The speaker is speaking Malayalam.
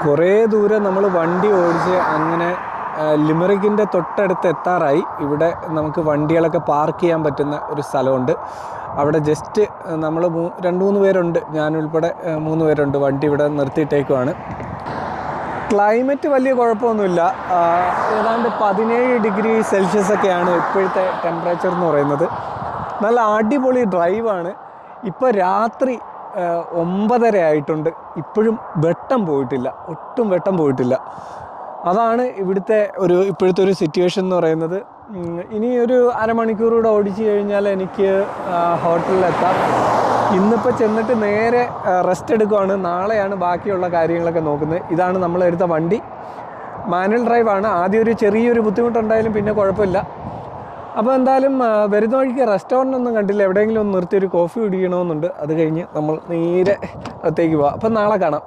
കുറേ ദൂരം നമ്മൾ വണ്ടി ഓടിച്ച് അങ്ങനെ ലിമറിക്കിൻ്റെ തൊട്ടടുത്ത് എത്താറായി. ഇവിടെ നമുക്ക് വണ്ടികളൊക്കെ പാർക്ക് ചെയ്യാൻ പറ്റുന്ന ഒരു സ്ഥലമുണ്ട്. അവിടെ ജസ്റ്റ് നമ്മൾ 2-3 പേരുണ്ട്, ഞാനുൾപ്പെടെ 3 പേരുണ്ട്. വണ്ടി ഇവിടെ നിർത്തിയിട്ടേക്കുവാണ്. ക്ലൈമറ്റ് വലിയ കുഴപ്പമൊന്നുമില്ല. ഏതാണ്ട് 17 ഡിഗ്രി സെൽഷ്യസ് ഒക്കെയാണ് ഇപ്പോഴത്തെ ടെമ്പറേച്ചർ എന്ന് പറയുന്നത്. നല്ല അടിപൊളി ഡ്രൈവാണ്. ഇപ്പോൾ രാത്രി 9:30 ആയിട്ടുണ്ട്. ഇപ്പോഴും വെട്ടം പോയിട്ടില്ല, ഒട്ടും വെട്ടം പോയിട്ടില്ല. അതാണ് ഇപ്പോഴത്തെ ഒരു സിറ്റുവേഷൻ എന്ന് പറയുന്നത്. ഇനി ഒരു അരമണിക്കൂർ കൂടെ ഓടിച്ചു കഴിഞ്ഞാൽ എനിക്ക് ഹോട്ടലിലെത്താം. ഇന്നിപ്പോൾ ചെന്നിട്ട് നേരെ റെസ്റ്റ് എടുക്കുവാണ്. നാളെയാണ് ബാക്കിയുള്ള കാര്യങ്ങളൊക്കെ നോക്കുന്നത്. ഇതാണ് നമ്മളെടുത്ത വണ്ടി, മാനുവൽ ഡ്രൈവാണ്. ആദ്യം ഒരു ചെറിയൊരു ബുദ്ധിമുട്ടുണ്ടായാലും പിന്നെ കുഴപ്പമില്ല. അപ്പോൾ എന്തായാലും വരുന്ന വഴിക്ക് റെസ്റ്റോറൻ്റ് ഒന്നും കണ്ടില്ല. എവിടെയെങ്കിലും ഒന്ന് നിർത്തി ഒരു കോഫി കുടിക്കണമെന്നുണ്ട്. അത് കഴിഞ്ഞ് നമ്മൾ നേരെ അകത്തേക്ക് പോവാം. അപ്പം നാളെ കാണാം.